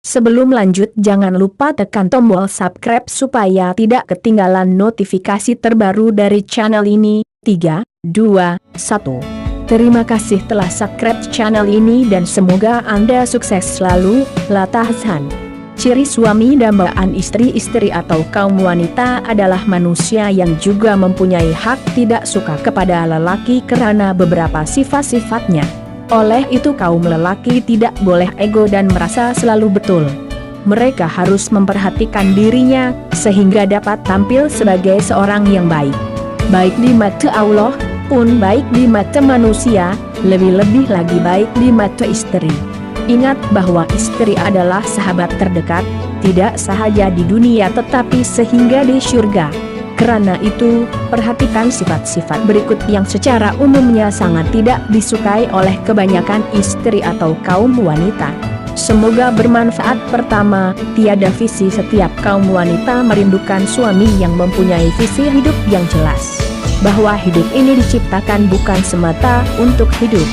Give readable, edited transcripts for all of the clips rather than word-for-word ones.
Sebelum lanjut jangan lupa tekan tombol subscribe supaya tidak ketinggalan notifikasi terbaru dari channel ini. 3, 2, 1. Terima kasih telah subscribe channel ini dan semoga Anda sukses selalu. Latahan. Ciri suami dambaan istri-istri atau kaum wanita adalah manusia yang juga mempunyai hak tidak suka kepada lelaki karena beberapa sifat-sifatnya. Oleh itu kaum lelaki tidak boleh ego dan merasa selalu betul. Mereka harus memperhatikan dirinya, sehingga dapat tampil sebagai seorang yang baik. Baik di mata Allah, pun baik di mata manusia, lebih-lebih lagi baik di mata istri. Ingat bahwa istri adalah sahabat terdekat, tidak sahaja di dunia tetapi sehingga di surga. Karena itu, perhatikan sifat-sifat berikut yang secara umumnya sangat tidak disukai oleh kebanyakan istri atau kaum wanita. Semoga bermanfaat. Pertama, tiada visi. Setiap kaum wanita merindukan suami yang mempunyai visi hidup yang jelas. Bahwa hidup ini diciptakan bukan semata untuk hidup,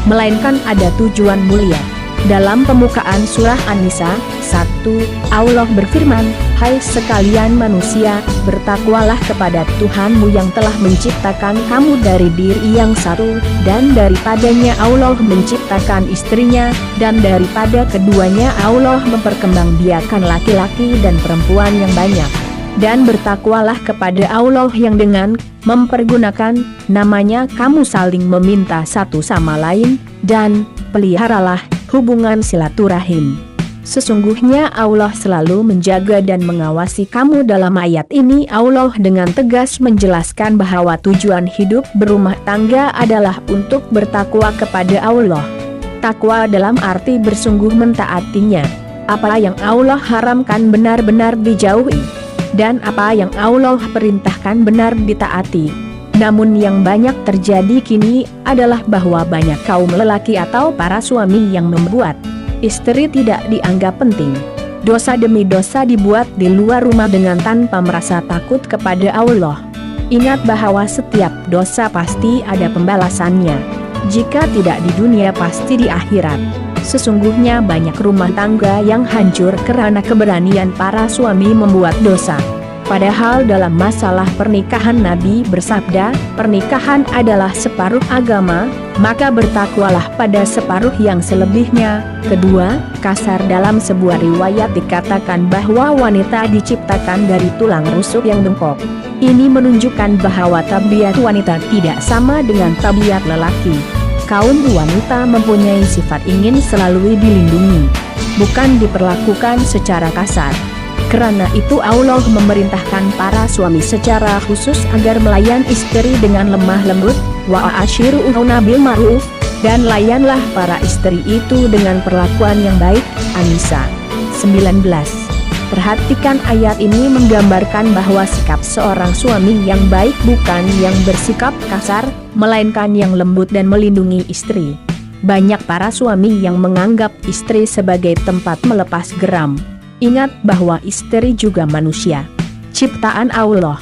melainkan ada tujuan mulia. Dalam pembukaan surah An-Nisa 1, Allah berfirman, "Hai sekalian manusia, bertakwalah kepada Tuhanmu yang telah menciptakan kamu dari diri yang satu, dan daripadanya Allah menciptakan istrinya, dan daripada keduanya Allah memperkembangbiakan laki-laki dan perempuan yang banyak. Dan bertakwalah kepada Allah yang dengan mempergunakan namanya kamu saling meminta satu sama lain, dan peliharalah hubungan silaturahim. Sesungguhnya Allah selalu menjaga dan mengawasi kamu." Dalam ayat ini Allah dengan tegas menjelaskan bahwa tujuan hidup berumah tangga adalah untuk bertakwa kepada Allah. Takwa dalam arti bersungguh mentaatinya. Apa yang Allah haramkan benar-benar dijauhi, dan apa yang Allah perintahkan benar ditaati. Namun yang banyak terjadi kini adalah bahwa banyak kaum lelaki atau para suami yang membuat istri tidak dianggap penting. Dosa demi dosa dibuat di luar rumah dengan tanpa merasa takut kepada Allah. Ingat bahwa setiap dosa pasti ada pembalasannya. Jika tidak di dunia pasti di akhirat. Sesungguhnya banyak rumah tangga yang hancur karena keberanian para suami membuat dosa. Padahal dalam masalah pernikahan Nabi bersabda, pernikahan adalah separuh agama, maka bertakwalah pada separuh yang selebihnya. Kedua, kasar dalam sebuah riwayat dikatakan bahwa wanita diciptakan dari tulang rusuk yang bengkok. Ini menunjukkan bahwa tabiat wanita tidak sama dengan tabiat lelaki. Kaum wanita mempunyai sifat ingin selalu dilindungi, bukan diperlakukan secara kasar. Karena itu Allah memerintahkan para suami secara khusus agar melayan istri dengan lemah lembut, wa ashiruhunna bil ma'ruf, dan layanlah para istri itu dengan perlakuan yang baik. An-Nisa 19. Perhatikan ayat ini menggambarkan bahwa sikap seorang suami yang baik bukan yang bersikap kasar, melainkan yang lembut dan melindungi istri. Banyak para suami yang menganggap istri sebagai tempat melepas geram. Ingat bahwa istri juga manusia, ciptaan Allah.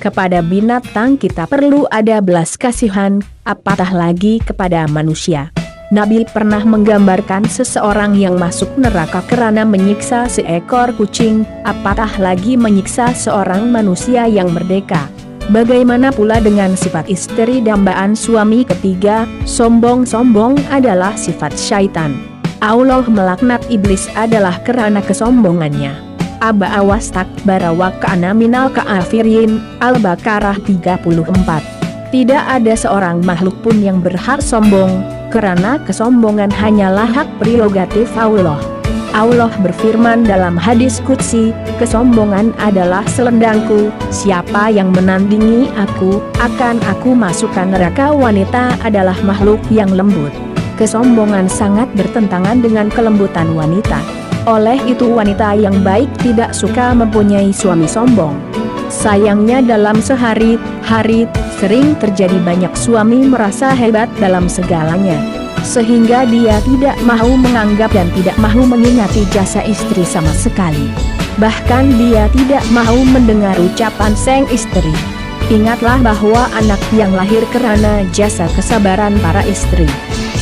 Kepada binatang kita perlu ada belas kasihan, apatah lagi kepada manusia. Nabi pernah menggambarkan seseorang yang masuk neraka karena menyiksa seekor kucing, apatah lagi menyiksa seorang manusia yang merdeka. Bagaimana pula dengan sifat istri dambaan suami? Ketiga, sombong-sombong adalah sifat syaitan. Allah melaknat iblis adalah karena kesombongannya. Aba wastakbara wa kana minal kafirin. Al-Baqarah 34. Tidak ada seorang makhluk pun yang berhak sombong, karena kesombongan hanyalah hak prerogatif Allah. Allah berfirman dalam hadis qudsi, "Kesombongan adalah selendangku, siapa yang menandingi aku, akan aku masukkan neraka." Wanita adalah makhluk yang lembut. Kesombongan sangat bertentangan dengan kelembutan wanita. Oleh itu wanita yang baik tidak suka mempunyai suami sombong. Sayangnya dalam sehari-hari sering terjadi banyak suami merasa hebat dalam segalanya, sehingga dia tidak mau menganggap dan tidak mau mengingati jasa istri sama sekali. Bahkan dia tidak mau mendengar ucapan sang istri. Ingatlah bahwa anak yang lahir karena jasa kesabaran para istri.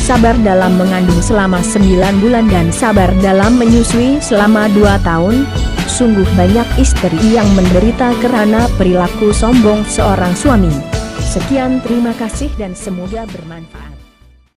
sabar dalam mengandung selama 9 bulan dan sabar dalam menyusui selama 2 tahun. Sungguh banyak istri yang menderita karena perilaku sombong seorang suami. Sekian, terima kasih dan semoga bermanfaat.